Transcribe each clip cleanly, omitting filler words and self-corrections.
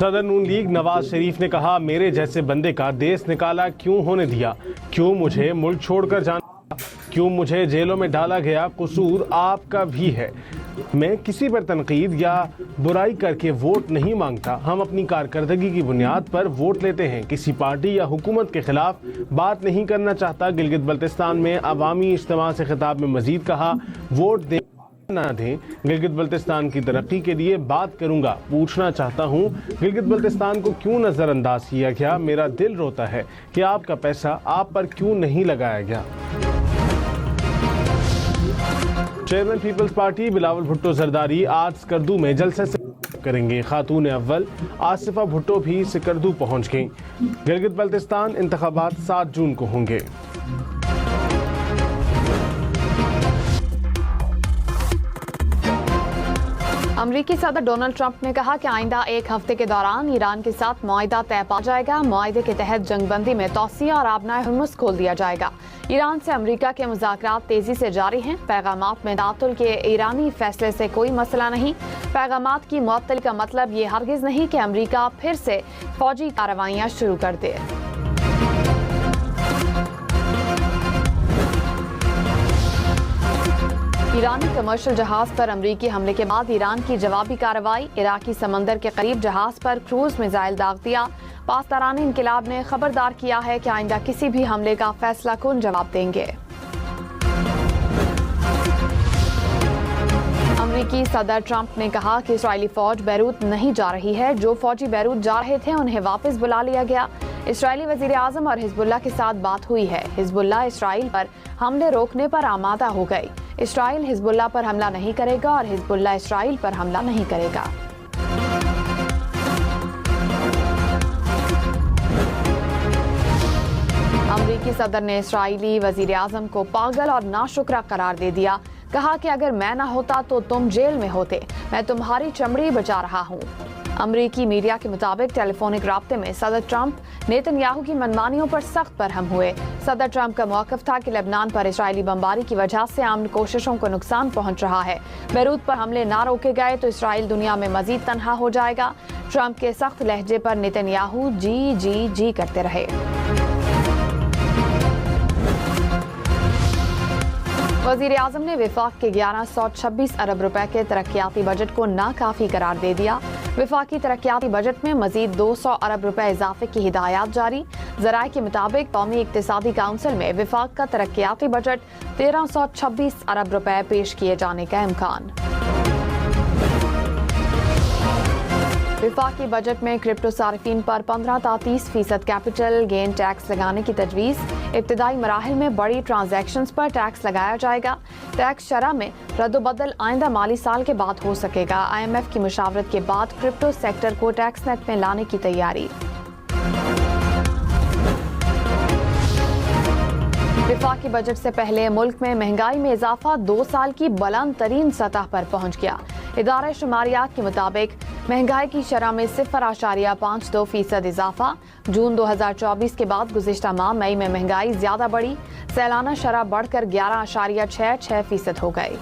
सदर नून लीग नवाज शरीफ ने कहा, मेरे जैसे बंदे का देश निकाला क्यों होने दिया, क्यों मुझे मुल्क छोड़कर जाना, क्यों मुझे जेलों में डाला गया, कसूर आपका भी है। मैं किसी पर तनकीद या बुराई करके वोट नहीं मांगता। हम अपनी कारकर्दगी की बुनियाद पर वोट लेते हैं। किसी पार्टी या हुकूमत के खिलाफ बात नहीं करना चाहता। गिलगित बल्तिस्तान में अवामी इज्तिमा से खिताब में मजीद कहा, वोट दें ना दें, गिलगित बल्तिस्तान की तरक्की के लिए बात करूंगा। पूछना चाहता हूं, गिलगित बल्तिस्तान को क्यों नजरअंदाज किया गया। मेरा दिल रोता है कि आपका पैसा आप पर क्यों नहीं लगाया गया। Chairman Peoples Party Bilawal Bhutto Zardari आज सिकरदू में जलसे से करेंगे। खातून अव्वल आसिफा भुट्टो भी सिकरदू पहुंच गईं। गिलगित बल्तिस्तान इंतखाबात 7 जून को होंगे। अमरीकी सदर डोनाल्ड ट्रंप ने कहा कि आइंदा 1 हफ्ते के दौरान ईरान के साथ मुआहिदा तय पा जाएगा। मुआहिदे के तहत जंगबंदी में तौसिया और आबनाए हुर्मुज़ खोल दिया जाएगा। ईरान से अमरीका के मुज़ाकरात तेजी से जारी हैं। पैगामात में तातुल के ईरानी फैसले से कोई मसला नहीं। पैगामात की मुअत्तली का मतलब ये हरगिज़ नहीं कि अमरीका फिर से फौजी कार्रवाइयाँ शुरू कर दे। ईरानी कमर्शियल जहाज पर अमरीकी हमले के बाद ईरान की जवाबी कार्रवाई। इराकी समंदर के करीब जहाज पर क्रूज मिसाइल दाग दिया। पासदारान इनकिलाब ने खबरदार किया है कि आइंदा किसी भी हमले का फैसला कुन जवाब देंगे। अमरीकी सदर ट्रंप ने कहा कि इस्राएली फौज बैरूत नहीं जा रही है। जो फौजी बैरूत जा रहे थे उन्हें वापस बुला लिया गया। इस्राएली वजीर आजम और हिजबुल्लाह के साथ बात हुई है। हिजबुल्लाह इसराइल पर हमले रोकने पर आमादा हो गई। इसराइल हिजबुल्लाह पर हमला नहीं करेगा और हिजबुल्लाह इसराइल पर हमला नहीं करेगा। अमरीकी सदर ने इसराइली वजीर आजम को पागल और नाशुक्रा करार दे दिया। कहा कि अगर मैं ना होता तो तुम जेल में होते। मैं तुम्हारी चमड़ी बचा रहा हूँ। अमरीकी मीडिया के मुताबिक टेलीफोनिक राब्ते में सदर ट्रंप नेतन्याहू की मनमानियों पर सख्त बरहम हुए। सदर ट्रंप का मौक़िफ़ था कि लेबनान पर इस्राएली बमबारी की वजह से अमन कोशिशों को नुकसान पहुंच रहा है। बैरूत पर हमले ना रोके गए तो इसराइल दुनिया में मजीद तनहा हो जाएगा। ट्रंप के सख्त लहजे पर नेतन्याहू जी जी जी करते रहे। वज़ीर आज़म ने विफाक के 1126 अरब रुपए के तरक्याती बजट को नाकाफी करार दे दिया। विफाकी तरक्याती बजट में मजीद 200 अरब रुपए इजाफे की हिदायत जारी। ज़राए के मुताबिक कौमी इक्तिसादी काउंसिल में विफाक का तरक्याती बजट 1326 अरब रुपए पेश किए जाने का इम्कान। विफाकी बजट में क्रिप्टो सारिफीन पर 15 ta 30% कैपिटल गेन टैक्स लगाने की तजवीज़। इब्तिदाई मराहिल में बड़ी ट्रांजैक्शंस पर टैक्स लगाया जाएगा। टैक्स शरह में रद्दबदल आइंदा माली साल के बाद हो सकेगा। IMF की मुशावरत के बाद क्रिप्टो सेक्टर को टैक्स नेट में लाने की तैयारी। विफाकी बजट से पहले मुल्क में महंगाई में इजाफा 2 साल की बुलंद तरीन सतह पर पहुँच गया। इदारे शुमारियात के मुताबिक महंगाई की शरह में 0.52% इजाफा। जून 2024 के बाद गुज़िश्ता माह मई में महंगाई ज्यादा बढ़ी। सालाना शरह बढ़कर 11.66% हो गई।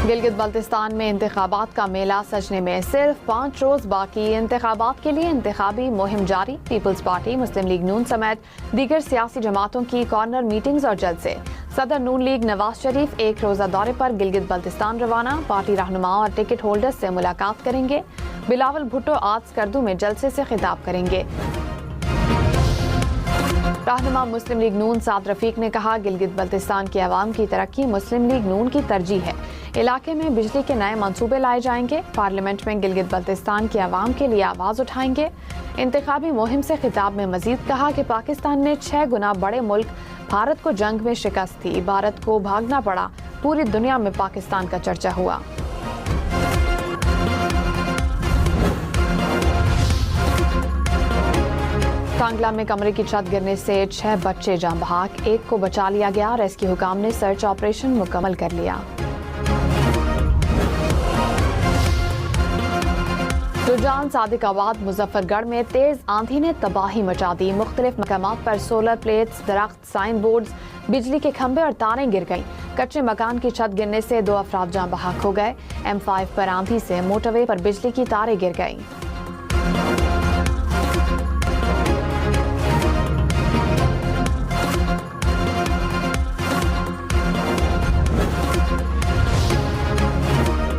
गिलगित बल्तिस्तान में इंतखाबात का मेला सजने में सिर्फ 5 रोज बाकी। इंतखाबात के लिए इंतखाबी मुहिम जारी। पीपल्स पार्टी, मुस्लिम लीग नून समेत दीगर सियासी जमातों की कॉर्नर मीटिंग्स और जलसे। सदर नून लीग नवाज शरीफ 1 रोजा दौरे पर गिलगित बल्तिस्तान रवाना। पार्टी रहनुमाओं और टिकट होल्डर्स से मुलाकात करेंगे। बिलावल भुट्टो आज सिकरदू में जलसे से खिताब करेंगे। रहनुमा मुस्लिम लीग नून साद रफीक ने कहा, गिलगित बल्तिस्तान की आवाम की तरक्की मुस्लिम लीग नून की तरजीह है। इलाके में बिजली के नए मंसूबे लाए जाएंगे। पार्लियामेंट में गिलगित बल्तिस्तान की आवाम के लिए आवाज़ उठाएंगे। इंतखाबी मुहिम से खिताब में मजीद कहा कि पाकिस्तान ने 6 गुना बड़े मुल्क भारत को जंग में शिकस्त दी। भारत को भागना पड़ा। पूरी दुनिया में पाकिस्तान का चर्चा हुआ। कांगला में कमरे की छत गिरने से 6 बच्चे जान बहक। 1 को बचा लिया गया। रेस्क्यू हुकाम ने सर्च ऑपरेशन मुकम्मल कर लिया। रुझान सादिकाबाद मुजफ्फरगढ़ में तेज आंधी ने तबाही मचा दी। मुख्तलिफ मकामात पर सोलर प्लेट्स, दरख्त, साइन बोर्ड्स, बिजली के खंभे और तारें गिर गईं। कच्चे मकान की छत गिरने से 2 अफराद जान बहक हो गए। M5 पर आंधी से मोटरवे पर बिजली की तारें गिर गईं।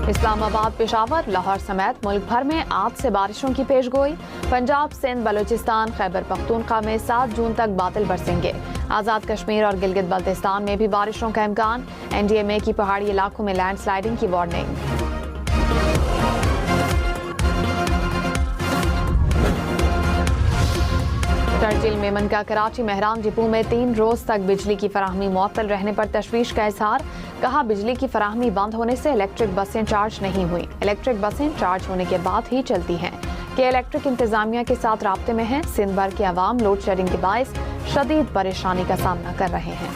इस्लामाबाद, पेशावर, लाहौर समेत मुल्क भर में आज से बारिशों की पेशगोई। पंजाब, सिंध, बलूचिस्तान, खैबर पख्तूनख्वा में 7 जून तक बादल बरसेंगे। आज़ाद कश्मीर और गिलगित बल्तिस्तान में भी बारिशों का इम्कान। NDMA की पहाड़ी इलाकों में लैंडस्लाइडिंग की वार्निंग। शरजील मेमन का कराची मेहरान डिपो में 3 रोज तक बिजली की फराहमी मुअत्तल रहने पर तशवीश का इजहार। कहा, बिजली की फराहमी बंद होने से इलेक्ट्रिक बसें चार्ज नहीं हुई। इलेक्ट्रिक बसें चार्ज होने के बाद ही चलती हैं। के इलेक्ट्रिक इंतजामिया के साथ राब्ते में हैं। सिंध भर के अवाम लोड शेडिंग के बायस शदीद परेशानी का सामना कर रहे हैं।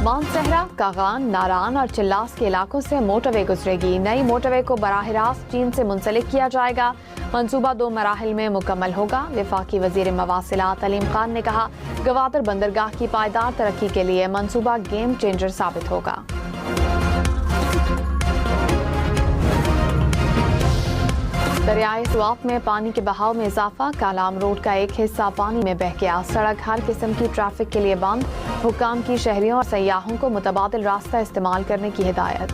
मानसहरा, कागान, नारान और चिल्लास के इलाकों से मोटरवे गुजरेगी। नई मोटरवे को बराह रास्त चीन से मुंसलिक किया जाएगा। मंसूबा 2 मराहिल में मुकम्मल होगा। वफाकी वजीर मवासिलात अलीम खान ने कहा, गवादर बंदरगाह की पायदार तरक्की के लिए मंसूबा गेम चेंजर साबित होगा। दरियाए स्वात में पानी के बहाव में इजाफा। कालाम रोड का एक हिस्सा पानी में बह गया। सड़क हर किस्म की ट्रैफिक के लिए बंद। हुक्काम की शहरियों और सयाहों को मुतबादिल रास्ता इस्तेमाल करने की हिदायत।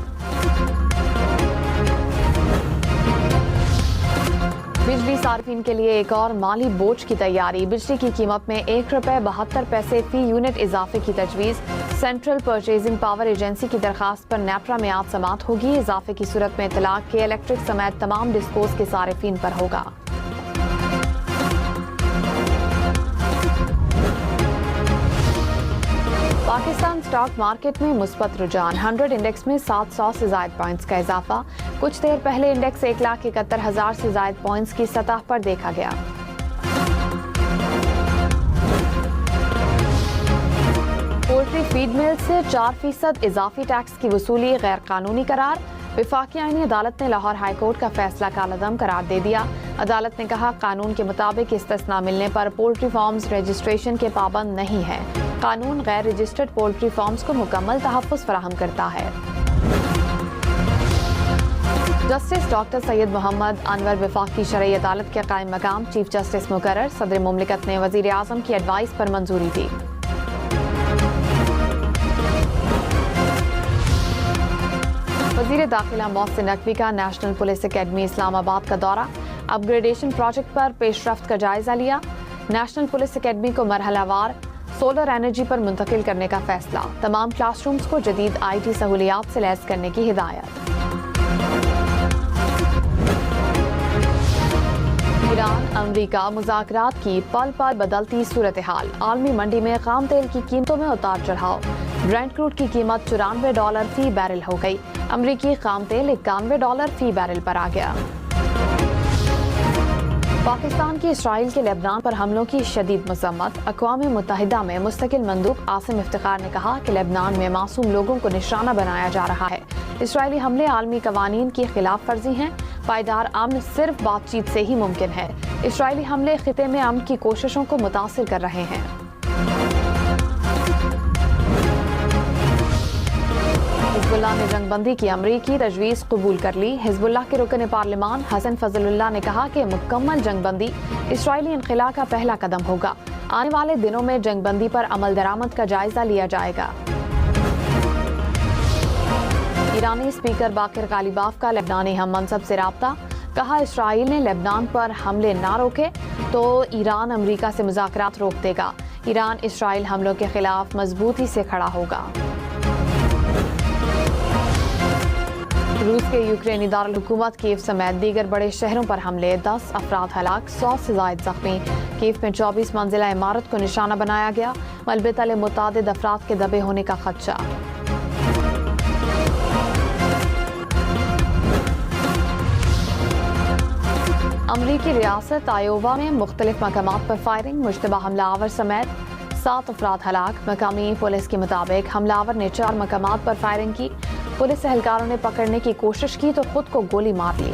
बिजली सार्फिन के लिए एक और माली बोझ की तैयारी। बिजली की कीमत में ₹1.72 फी यूनिट इजाफे की तजवीज़। सेंट्रल परचेजिंग पावर एजेंसी की दरखास्त पर नेपरा में आज समाअत होगी। इजाफे की सूरत में इतलाक के इलेक्ट्रिक समेत तमाम डिस्कोस के सारिफीन पर होगा। पाकिस्तान स्टॉक मार्केट में मुस्बत रुझान। 100 इंडेक्स में 700 से ज्यादा पॉइंट्स का इजाफा। कुछ देर पहले इंडेक्स 1,71,000 से ज्यादा पॉइंट्स की सतह पर देखा गया। पोल्ट्री फीड मिल से 4% इजाफी टैक्स की वसूली गैर कानूनी करार। वफाकी आईनी अदालत ने लाहौर हाई कोर्ट का फैसला कालअदम करार दे दिया। अदालत ने कहा, कानून के मुताबिक इस्तिस्ना मिलने पर पोल्ट्री फार्म्स रजिस्ट्रेशन के पाबंद नहीं है। कानून गैर रजिस्टर्ड पोल्ट्री फार्म्स को मुकम्मल तहफ़्फ़ुज़ फराहम करता है। जस्टिस डॉक्टर सैयद मोहम्मद अनवर वफाकी शरई अदालत के कायम मकाम चीफ जस्टिस मुकर्रर। सदर मुमलिकत ने वज़ीर आज़म की एडवाइस पर मंजूरी दी। वज़ीर दाखिला मोहसिन नकवी का नेशनल पुलिस अकेडमी इस्लामाबाद का दौरा। अपग्रेडेशन प्रोजेक्ट पर पेशरफ्त का जायजा लिया। नेशनल पुलिस अकेडमी को मरहलावार सोलर एनर्जी पर मुंतकिल करने का फैसला। तमाम क्लासरूम्स को जदीद IT सहूलियात से लैस करने की हिदायत। ईरान अमरीका मुज़ाकरात की पल पल बदलती सूरत हाल। आलमी मंडी में खाम तेल की कीमतों में उतार चढ़ाव। ब्रेंट क्रूड की कीमत $94 फी बैरल हो गई। अमरीकी खाम तेल $91 फी बैरल पर आ गया। पाकिस्तान की इसराइल के लेबनान पर हमलों की शदीद मजम्मत। अक़वाम मुत्तहिदा में मुस्तकिल मंदूब आसिम इफ्तिखार ने कहा कि लेबनान में मासूम लोगों को निशाना बनाया जा रहा है। इसराइली हमले आलमी कवानीन की खिलाफ वर्जी हैं। पायदार अमन सिर्फ बातचीत से ही मुमकिन है। इसराइली हमले खिते में अमन की कोशिशों को मुतासिर कर रहे हैं। हिज़्बुल्लाह ने जंगबंदी की अमरीकी तजवीज़ कबूल कर ली। हिज़्बुल्लाह के रुकन पार्लिमान हसन फजलुल्लाह ने कहा कि मुकम्मल जंगबंदी इसराइली इनखिला का पहला कदम होगा। आने वाले दिनों में जंगबंदी पर अमल दरामद का जायजा लिया जाएगा। ईरानी स्पीकर बाकिर गालिबाफ का लेबनानी हम मनसब से राब्ता। कहा, इसराइल ने लेबनान पर हमले ना रोके तो ईरान अमरीका से मुज़ाकरात रोक देगा। ईरान इसराइल हमलों के खिलाफ मजबूती से खड़ा होगा। रूस के यूक्रेनी दारुल हुकूमत कीव समेत दीगर बड़े शहरों पर हमले। 10 अफराद हलाक, 100 से ज़ायद जख्मी। कीव में 24 मंजिला इमारत को निशाना बनाया गया। मलबे तले मुतादिद अफराद के दबे होने का खदशा। अमरीकी रियासत आयोवा में मुख्तलिफ मकामात पर फायरिंग। मुश्तबा हमलावर समेत 7 अफराद हलाक। मकामी पुलिस के मुताबिक हमलावर ने 4 मकामात पर फायरिंग की। पुलिस एहलकारों ने पकड़ने की कोशिश की तो खुद को गोली मार ली।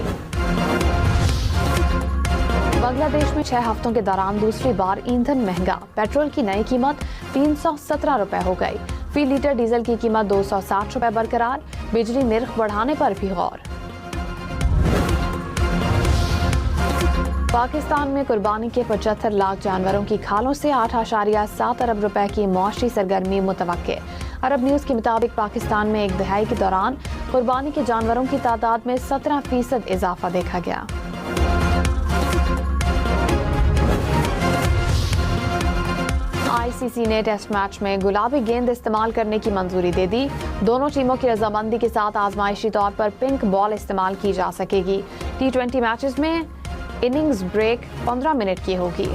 बांग्लादेश में 6 हफ्तों के दौरान दूसरी बार ईंधन महंगा। पेट्रोल की नई कीमत 317 रुपए हो गई। फी लीटर डीजल की कीमत 260 रुपए बरकरार। बिजली निर्ख बढ़ाने पर भी गौर। पाकिस्तान में कुर्बानी के 75 लाख जानवरों की खालों से 8.7 अरब रुपए की मुआशी सरगर्मी मुतवक्के। अरब न्यूज के मुताबिक पाकिस्तान में एक दहाई के दौरान कुर्बानी के जानवरों की तादाद में 17% इजाफा देखा गया। आईसीसी ने टेस्ट मैच में गुलाबी गेंद इस्तेमाल करने की मंजूरी दे दी। दोनों टीमों की रजामंदी के साथ आजमाइशी तौर पर पिंक बॉल इस्तेमाल की जा सकेगी। T20 मैचेस में इनिंग्स ब्रेक 15 मिनट की होगी।